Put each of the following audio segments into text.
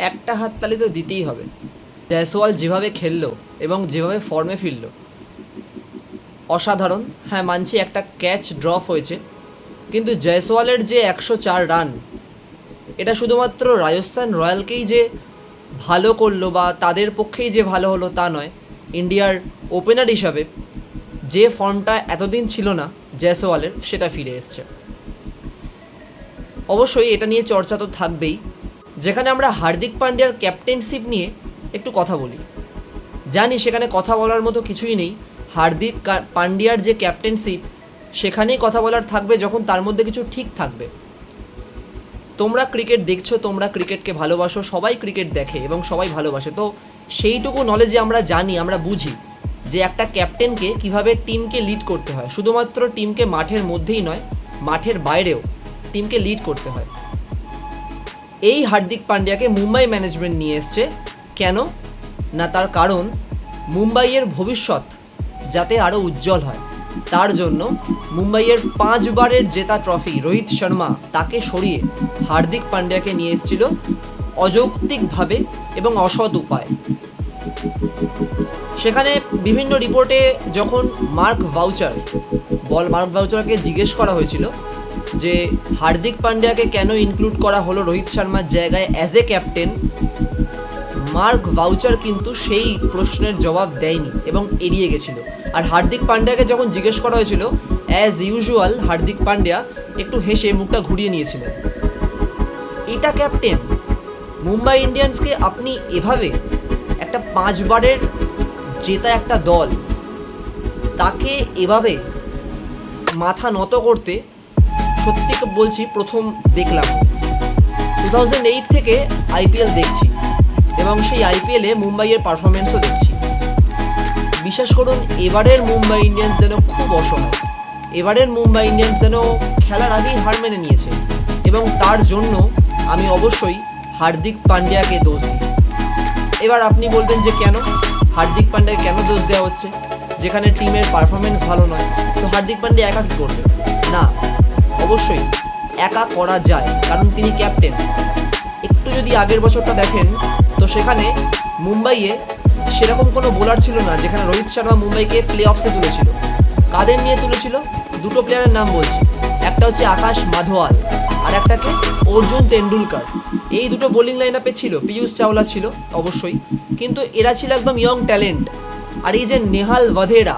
একটা হাততালি তো দিতেই হবে। জয়সওয়াল যেভাবে খেললো এবং যেভাবে ফর্মে ফিরল, অসাধারণ। হ্যাঁ, মানছি একটা ক্যাচ ড্রপ হয়েছে, কিন্তু জয়সওয়ালের যে 104 রান, এটা শুধুমাত্র রাজস্থান রয়্যালকেই যে ভালো করলো বা তাদের পক্ষেই যে ভালো হলো তা নয়, ইন্ডিয়ার ওপেনার হিসাবে যে ফর্মটা এতদিন ছিল না জয়সওয়ালের, সেটা ফিরে এসছে। অবশ্যই এটা নিয়ে চর্চা তো থাকবেই, যেখানে আমরা হার্দিক পান্ডিয়ার ক্যাপ্টেনশিপ নিয়ে একটু কথা বলি। জানি সেখানে কথা বলার মতো কিছুই নেই। হার্দিক পান্ডিয়ার যে ক্যাপ্টেনশিপ, সেখানেই কথা বলার থাকবে যখন তার মধ্যে কিছু ঠিক থাকবে। তোমরা ক্রিকেট দেখছো, তোমরা ক্রিকেটকে ভালোবাসো, সবাই ক্রিকেট দেখে এবং সবাই ভালোবাসে, তো সেইটুকু নলেজে আমরা জানি, আমরা বুঝি যে একটা ক্যাপ্টেনকে কিভাবে টিমকে লিড করতে হয়। শুধুমাত্র টিমকে মাঠের মধ্যেই নয়, মাঠের বাইরেও টিমকে লিড করতে হয়। এই হার্দিক পান্ডিয়াকে মুম্বাই ম্যানেজমেন্ট নিয়ে এসছে কেন না, তার কারণ মুম্বাইয়ের ভবিষ্যৎ যাতে আরও উজ্জ্বল হয়, তার জন্য মুম্বাইয়ের 5 বারের জেতা ট্রফি রোহিত শর্মা, তাকে সরিয়ে হার্দিক পান্ডিয়াকে নিয়ে এসেছিল অযৌক্তিকভাবে এবং অসৎ উপায়। সেখানে বিভিন্ন রিপোর্টে যখন মার্ক ভাউচারকে জিজ্ঞেস করা হয়েছিল যে হার্দিক পান্ডিয়াকে কেন ইনক্লুড করা হলো রোহিত শর্মার জায়গায় as a captain, mark voucher কিন্তু সেই প্রশ্নের জবাব দেয়নি এবং এড়িয়ে গেছিল। আর হার্দিক পান্ডিয়াকে যখন জিজ্ঞেস করা হয়েছিল, অ্যাজ ইউজুয়াল হার্দিক পান্ডিয়া একটু হেসে মুখটা ঘুরিয়ে নিয়েছিলেন। এটা ক্যাপ্টেন? মুম্বাই ইন্ডিয়ান্সকে আপনি এভাবে একটা 5 বারের জেতা একটা দল, তাকে এভাবে মাথা নত করতে সত্যি বলছি প্রথম দেখলাম। 2008 থেকে আইপিএল দেখছি এবং সেই আইপিএলে মুম্বাইয়ের পারফরমেন্সও দেখছি। বিশ্বাস করুন, এবারের মুম্বাই ইন্ডিয়ান্স যেন খুব অসহায়। এবারের মুম্বাই ইন্ডিয়ান্স যেন খেলার আগেই হার মেনে নিয়েছে, এবং তার জন্য আমি অবশ্যই হার্দিক পান্ডিয়াকে দোষ দিই। এবার আপনি বলবেন যে কেন হার্দিক পান্ডিয়াকে কেন দোষ দেওয়া হচ্ছে, যেখানে টিমের পারফরমেন্স ভালো নয়, তো হার্দিক পান্ডিয়া একা কী করবে? না, অবশ্যই একা করা যায়, কারণ তিনি ক্যাপ্টেন। একটু যদি আগের বছরটা দেখেন, তো সেখানে মুম্বাইয়ে সেরকম কোনো বোলার ছিল না, যেখানে রোহিত শর্মা মুম্বাইকে প্লে অফসে তুলেছিল। কাদের নিয়ে তুলেছিল? দুটো প্লেয়ারের নাম বলছি, একটা হচ্ছে আকাশ মাধওয়াল আর একটাকে অর্জুন তেন্ডুলকার। এই দুটো বোলিং লাইন আপে ছিল, পীযূষ চাওলা ছিল অবশ্যই, কিন্তু এরা ছিল একদম ইয়ং ট্যালেন্ট। আর এই যে নেহাল ওয়াধেরা,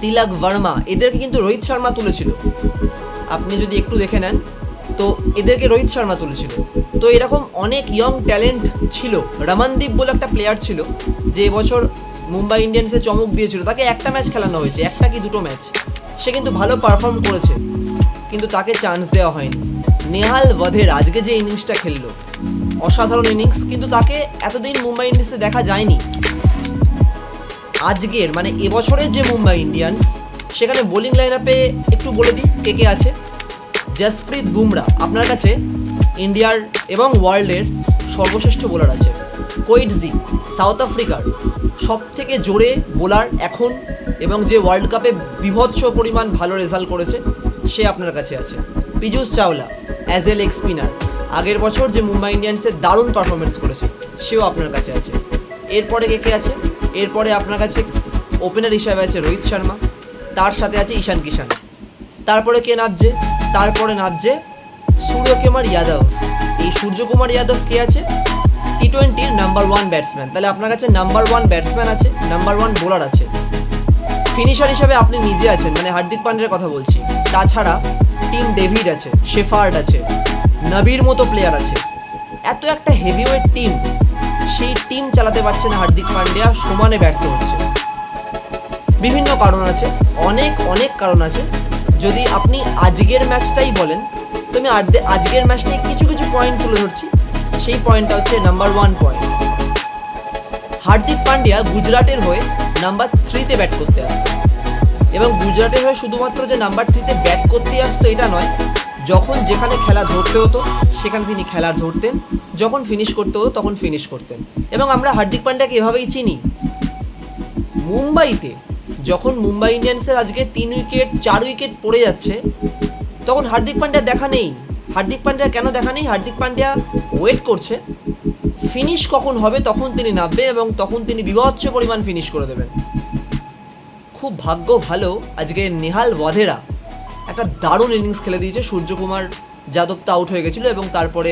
তিলক ভার্মা, এদেরকে কিন্তু রোহিত শর্মা তুলেছিল। আপনি যদি একটু দেখে নেন, তো এদেরকে রোহিত শর্মা তুলেছিল। তো এরকম অনেক ইয়ং ট্যালেন্ট ছিল। রমনদীপ বলে একটা প্লেয়ার ছিল, যে এবছর মুম্বাই ইন্ডিয়ান্সে চমক দিয়েছিল। তাকে একটা ম্যাচ খেলানো হয়েছে, একটা কি দুটো ম্যাচ, সে কিন্তু ভালো পারফর্ম করেছে, কিন্তু তাকে চান্স দেওয়া হয়নি। নেহাল ওয়াধেরা আজকে যে ইনিংসটা খেললো, অসাধারণ ইনিংস, কিন্তু তাকে এতদিন মুম্বাই ইন্ডিয়ান্সে দেখা যায়নি। আজকের মানে এবছরের যে মুম্বাই ইন্ডিয়ান্স, সেখানে বোলিং লাইন আপে একটু বলে দিই কে কে আছে। জসপ্রীত বুমরা আপনার কাছে ইন্ডিয়ার এবং ওয়ার্ল্ডের সর্বশ্রেষ্ঠ বোলার আছে। কোয়েটজি সাউথ আফ্রিকার সব থেকে জোরে বোলার এখন, এবং যে ওয়ার্ল্ড কাপে বিভৎস পরিমাণ ভালো রেজাল্ট করেছে, সে আপনার কাছে আছে। Piyush Chawla as a leg spinner, আগের বছর যে মুম্বাই ইন্ডিয়ান্সের দারুণ পারফরমেন্স করেছে, সেও আপনার কাছে আছে। এরপরে কে কে আছে? এরপরে আপনার কাছে ওপেনার হিসাবে আছে রোহিত শর্মা, তার সাথে আছে ঈশান কিষান। তারপরে কে নামছে? তারপরে নামছে সূর্যকুমার যাদব। এই সূর্যকুমার যাদব কে আছে? টি20-র নাম্বার 1 ব্যাটসম্যান। তাহলে আপনার কাছে নাম্বার 1 ব্যাটসম্যান আছে, নাম্বার 1 বোলার আছে। ফিনিশার হিসাবে আপনি নিজে আছেন, মানে হার্দিক পান্ডিয়ার কথা বলছি। তাছাড়া টিম ডেভিড আছে, শেফার্ড আছে, নবীর মতো প্লেয়ার আছে। এত একটা হেভিওয়েট টিম, সেই টিম চালাতে পারছে না হার্দিক পান্ডিয়া, সমানে ব্যর্থ হচ্ছে। বিভিন্ন কারণ আছে, অনেক অনেক কারণ আছে। যদি আপনি আজকের ম্যাচটাই বলেন, তো আমি আজকের ম্যাচটাই কিছু কিছু পয়েন্ট তুলে ধরছি। সেই পয়েন্টটা হচ্ছে নাম্বার 1 পয়েন্ট, হার্দিক পান্ডিয়া গুজরাটের হয়ে নাম্বার 3-তে ব্যাট করতে আসতো। এবং গুজরাটের হয়ে শুধুমাত্র যে নাম্বার 3-তে ব্যাট করতে আসতো এটা নয়, যখন যেখানে খেলা ধরতে হতো সেখানে তিনি খেলা ধরতেন, যখন ফিনিশ করতে হতো তখন ফিনিশ করতেন। এবং আমরা হার্দিক পান্ডিয়াকে এভাবেই চিনি। মুম্বাইতে যখন মুম্বাই ইন্ডিয়ান্সের আজকে 3 উইকেট 4 উইকেট পড়ে যাচ্ছে, তখন হার্দিক পান্ডিয়ার দেখা নেই। হার্দিক পান্ডিয়া কেন দেখা নেই? হার্দিক পান্ডিয়া ওয়েট করছে ফিনিশ কখন হবে, তখন তিনি নামবে এবং তখন তিনি বিভৎস পরিমাণ ফিনিশ করে দেবেন। খুব ভাগ্য ভালো আজকে নেহাল ওয়াধেরা একটা দারুণ ইনিংস খেলে দিয়েছে। সূর্যকুমার যাদব তো আউট হয়ে গেছিলো এবং তারপরে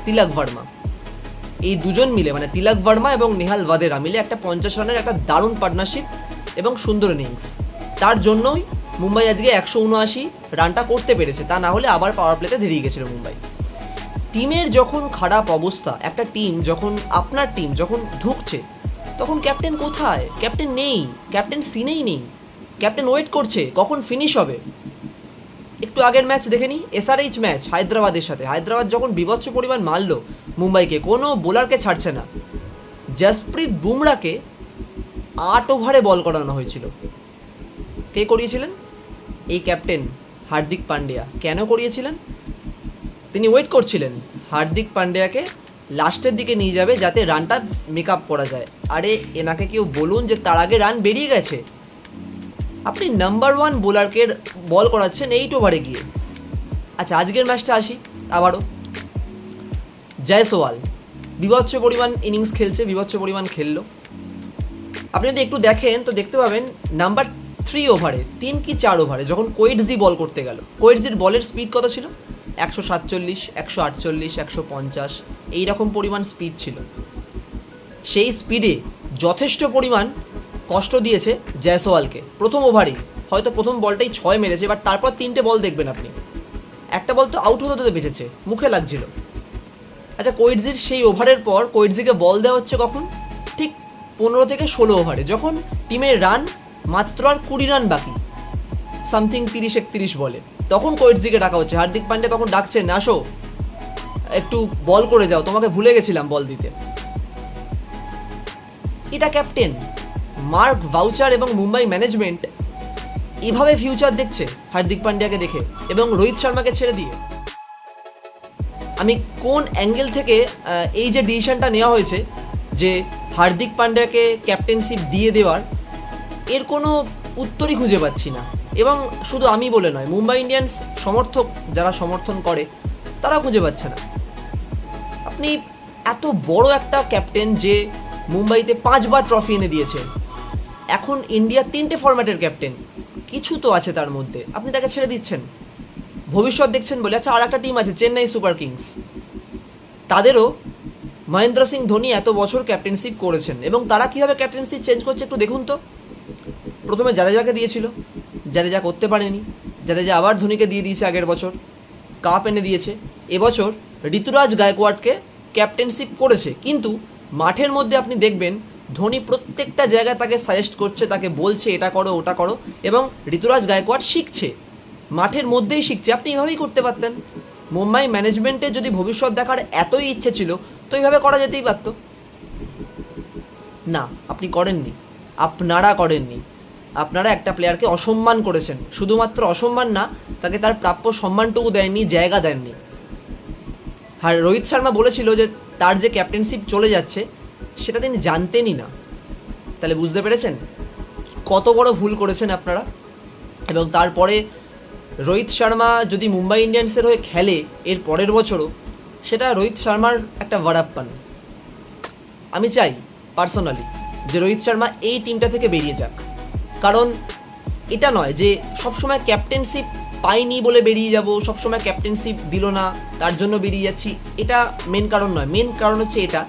তিলক ভার্মা, এই দুজন মিলে মানে তিলক ভার্মা এবং নেহাল ওয়াধেরা মিলে একটা 50 রানের একটা দারুণ পার্টনারশিপ এবং সুন্দর ইনিংস। তার জন্যই মুম্বাই আজকে 179 রানটা করতে পেরেছে, তা না হলে আবার পাওয়ার প্লেতে ধেরিয়ে গেছিলো মুম্বাই। টিমের যখন খারাপ অবস্থা, একটা টিম যখন, আপনার টিম যখন ঢুকছে, তখন ক্যাপ্টেন কোথায়? ক্যাপ্টেন নেই, ক্যাপ্টেন সিনেই নেই। ক্যাপ্টেন ওয়েট করছে কখন ফিনিশ হবে। একটু আগের ম্যাচ দেখে নিই, SRH ম্যাচ হায়দ্রাবাদের সাথে। হায়দ্রাবাদ যখন বিভৎস পরিমাণ মারলো মুম্বাইকে, কোনো বোলারকে ছাড়ছে না। জসপ্রীত বুমরাকে 8 ওভারে বল করানো হয়েছিল। কে করিয়েছিলেন? এই ক্যাপ্টেন হার্দিক পান্ডিয়া। কেন করিয়েছিলেন? তিনি ওয়েট করছিলেন হার্দিক পান্ডিয়াকে লাস্টের দিকে নিয়ে যাবে যাতে রানটা মেক আপ করা যায়। আরে এনাকে কেউ বলুন যে তার আগে রান বেরিয়ে গেছে। আপনি নাম্বার 1 বোলারকে বল করাচ্ছেন 8 ওভারে গিয়ে। আচ্ছা, আজকের ম্যাচটা আসি আবারও। জয়সওয়াল বিভৎস পরিমাণ ইনিংস খেলছে, বিভৎস পরিমাণ খেললো। আপনি যদি একটু দেখেন তো দেখতে পাবেন নাম্বার 3 ওভারে, 3 কি 4 ওভারে যখন কোয়েটজি বল করতে গেল, কোয়েটজির বলের স্পিড কত ছিল? 147, 148, 150 এইরকম পরিমাণ স্পিড ছিল। সেই স্পিডে যথেষ্ট পরিমাণ কষ্ট দিয়েছে জয়সওয়ালকে প্রথম ওভারেই। হয়তো প্রথম বলটাই 6 মেরেছে, বাট তারপর 3টে বল দেখবেন আপনি, একটা বল তো আউট হতে বেঁচেছে, মুখে লাগছিল। আচ্ছা, কোয়েটজির সেই ওভারের পর কোয়েটজিকে বল দেওয়া হচ্ছে কখন? ঠিক 15 থেকে 16 ওভারে, যখন টিমের রান মাত্র আর 20 রান বাকি, সামথিং 30-31 বলে, তখন কোয়েটজিকে ডাকা হচ্ছে। হার্দিক পান্ডিয়া তখন ডাকছেন, আসো একটু বল করে যাও, তোমাকে ভুলে গেছিলাম বল দিতে। এটা ক্যাপ্টেন মার্ক ভাউচার এবং মুম্বাই ম্যানেজমেন্ট এভাবে ফিউচার দেখছে হার্দিক পান্ডিয়াকে দেখে এবং রোহিত শর্মাকে ছেড়ে দিয়ে। আমি কোন অ্যাঙ্গেল থেকে এই যে ডিসিশনটা নেওয়া হয়েছে যে হার্দিক পান্ডিয়াকে ক্যাপ্টেনশিপ দিয়ে দেওয়ার, এর কোনো উত্তরই খুঁজে পাচ্ছি না। এবং শুধু আমি বলে নয়, মুম্বাই ইন্ডিয়ান্স সমর্থক যারা সমর্থন করে তারা খুঁজে পাচ্ছে না। আপনি এত বড় একটা ক্যাপ্টেন যে মুম্বাইতে 5 বার ট্রফি এনে দিয়েছে, এখন ইন্ডিয়া 3টে ফরম্যাটের ক্যাপ্টেন, কিছু তো আছে তার মধ্যে, আপনি তাকে ছেড়ে দিচ্ছেন। ভবিষ্যৎ দেখছেন বলে। আচ্ছা, আর একটা টিম আছে চেন্নাই সুপার কিংস, তাদেরও মহেন্দ্র সিং ধোনি এত বছর ক্যাপ্টেনশিপ করেছেন এবং তারা কীভাবে ক্যাপ্টেনশিপ চেঞ্জ করছে একটু দেখুন তো। প্রথমে জাদেজাকে দিয়েছিল, জাদেজা করতে পারেনি, জাদেজা আবার ধোনিকে দিয়ে দিয়েছে, আগের বছর কাপ এনে দিয়েছে। এবছর ঋতুরাজ গায়কোয়াড়কে ক্যাপ্টেনশিপ করেছে, কিন্তু মাঠের মধ্যে আপনি দেখবেন ধোনি প্রত্যেকটা জায়গায় তাকে সাজেস্ট করছে, তাকে বলছে এটা করো ওটা করো, এবং ঋতুরাজ গায়কোয়াড় শিখছে, মাঠের মধ্যেই শিখছে। আপনি এভাবেই করতে পারতেন। মুম্বাই ম্যানেজমেন্টের যদি ভবিষ্যৎ দেখার এতই ইচ্ছে ছিল তো এইভাবে করা যেতেই পারত। না, আপনি করেননি, আপনারা করেননি। আপনারা একটা প্লেয়ারকে অসম্মান করেছেন, শুধুমাত্র অসম্মান না, তাকে তার প্রাপ্য সম্মানটুকু দেননি, জায়গা দেননি। আর রোহিত শর্মা বলেছিল যে তার যে ক্যাপ্টেনশিপ চলে যাচ্ছে সেটা তিনি জানতেনই না। তাহলে বুঝতে পেরেছেন কত বড় ভুল করেছেন আপনারা। এবং তারপরে রোহিত শর্মা যদি মুম্বাই ইন্ডিয়ান্সের হয়ে খেলে এর পরের বছরও, সেটা রোহিত শর্মার একটা ভাড়াপ্পান। আমি চাই পার্সোনালি যে রোহিত শর্মা এই টিমটা থেকে বেরিয়ে যাক। কারণ এটা নয় যে সবসময় ক্যাপ্টেনশিপ পাইনি বলে বেরিয়ে যাব, সবসময় ক্যাপ্টেনশিপ দিল না তার জন্য বেরিয়ে যাচ্ছি, এটা মেন কারণ নয়। মেন কারণ হচ্ছে এটা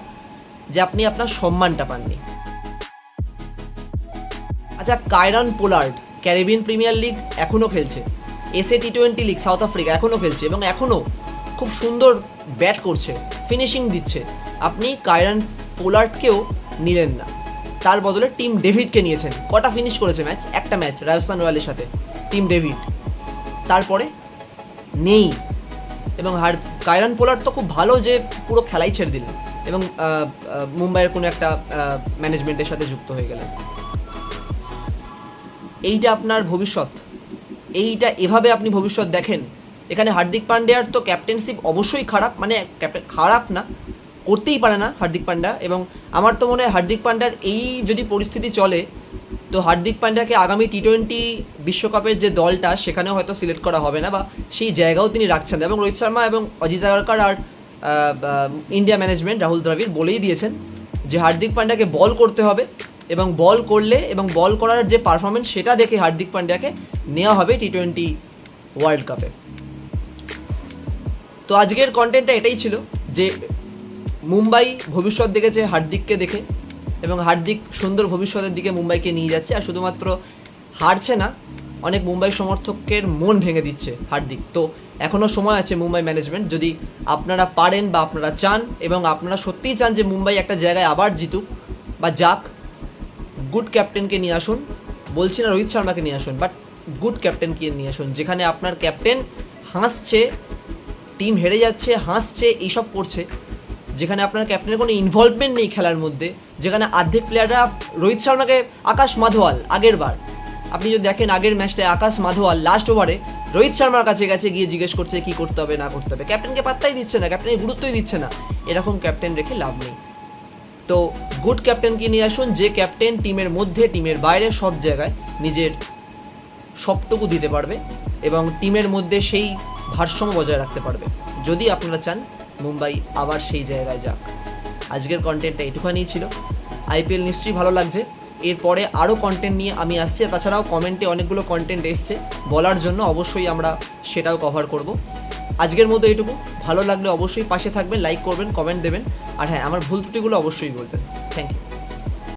যে আপনি আপনার সম্মানটা পাননি। আচ্ছা, কায়রান পোলার্ড ক্যারিবিয়ান প্রিমিয়ার লিগ এখনও খেলছে, SA T20 league south Africa এখনও খেলছে এবং এখনও খুব সুন্দর ব্যাট করছে, ফিনিশিং দিচ্ছে। আপনি কায়রান পোলার্ডকেও নিলেন না, তার বদলে টিম ডেভিডকে নিয়েছেন। কটা ফিনিশ করেছে ম্যাচ? একটা ম্যাচ রাজস্থান রয়্যালের সাথে টিম ডেভিড, তারপরে নেই। এবং কায়রান পোলার্ড তো খুব ভালো যে পুরো খেলাই ছেড়ে দিলেন এবং মুম্বাইয়ের কোনো একটা ম্যানেজমেন্টের সাথে যুক্ত হয়ে গেলেন। এইটা আপনার ভবিষ্যৎ? এইটা এভাবে আপনি ভবিষ্যৎ দেখেন? এখানে হার্দিক পান্ডিয়ার তো ক্যাপ্টেনশিপ অবশ্যই খারাপ, মানে খারাপ না, করতেই পারে না হার্দিক পান্ডিয়া। এবং আমার তো মনে হয় হার্দিক পান্ডিয়ার এই যদি পরিস্থিতি চলে তো তো হার্দিক পান্ডিয়াকে আগামী টি-20 বিশ্বকাপের যে দলটা সেখানেও হয়তো সিলেক্ট করা হবে না, বা সেই জায়গাও তিনি রাখছেন না। এবং রোহিত শর্মা এবং অজিত আগারকার আর ইন্ডিয়া ম্যানেজমেন্ট রাহুল দ্রাবিড় বলেই দিয়েছেন যে হার্দিক পান্ডিয়াকে বল করতে হবে, এবং বল করলে এবং বল করার যে পারফরমেন্স সেটা দেখে হার্দিক পান্ডিয়াকে নেওয়া হবে টি-20 ওয়ার্ল্ড কাপে। তো আজকের কন্টেন্টটা এটাই ছিল যে মুম্বাই ভবিষ্যৎ দেখেছে হার্দিককে দেখে, এবং হার্দিক সুন্দর ভবিষ্যতের দিকে মুম্বাইকে নিয়ে যাচ্ছে। আর শুধুমাত্র হারছে না, অনেক মুম্বাই সমর্থকের মন ভেঙে দিচ্ছে হার্দিক। তো এখনও সময় আছে মুম্বাই ম্যানেজমেন্ট, যদি আপনারা পারেন বা আপনারা চান এবং আপনারা সত্যিই চান যে মুম্বাই একটা জায়গায় আবার জিতুক বা যাক, গুড ক্যাপ্টেনকে নিয়ে আসুন। বলছি না রোহিত শর্মাকে নিয়ে আসুন, বাট গুড ক্যাপ্টেনকে নিয়ে আসুন, যেখানে আপনার ক্যাপ্টেন হাসছে, টিম হেরে যাচ্ছে হাসছে, এইসব করছে, যেখানে আপনার ক্যাপ্টেনের কোনো ইনভলভমেন্ট নেই খেলার মধ্যে, যেখানে অর্ধেক প্লেয়াররা রোহিত শর্মাকে, আকাশ মাধওয়াল আগের বার আপনি যদি দেখেন আগের ম্যাচটায় আকাশ মাধওয়াল লাস্ট ওভারে রোহিত শর্মার কাছে গেছে, গিয়ে জিজ্ঞেস করছে কী করতে হবে না করতে হবে, ক্যাপ্টেনকে পাত্তাই দিচ্ছে না, ক্যাপ্টেনের গুরুত্বই দিচ্ছে না। এরকম ক্যাপ্টেন রেখে লাভ নেই। তো গুড ক্যাপ্টেনকে নিয়ে আসুন, যে ক্যাপ্টেন টিমের মধ্যে টিমের বাইরে সব জায়গায় নিজের সবটুকু দিতে পারবে এবং টিমের মধ্যে সেই ভারসাম্য বজায় রাখতে পারবে, যদি আপনারা চান মুম্বাই আবার সেই জায়গায় যাক। আজকের কন্টেন্টটা এটুখানিই ছিল। আইপিএল নিশ্চয়ই ভালো লাগছে, এরপরে আরও কন্টেন্ট নিয়ে আমি আসছি। তাছাড়াও কমেন্টে অনেকগুলো কন্টেন্ট এসছে বলার জন্য, অবশ্যই আমরা সেটাও কভার করব। আজকের মতো এইটুকু। ভালো লাগলে অবশ্যই পাশে থাকবেন, লাইক করবেন, কমেন্ট দেবেন, আর হ্যাঁ আমার ভুল ত্রুটিগুলো অবশ্যই বলবেন। Thank you.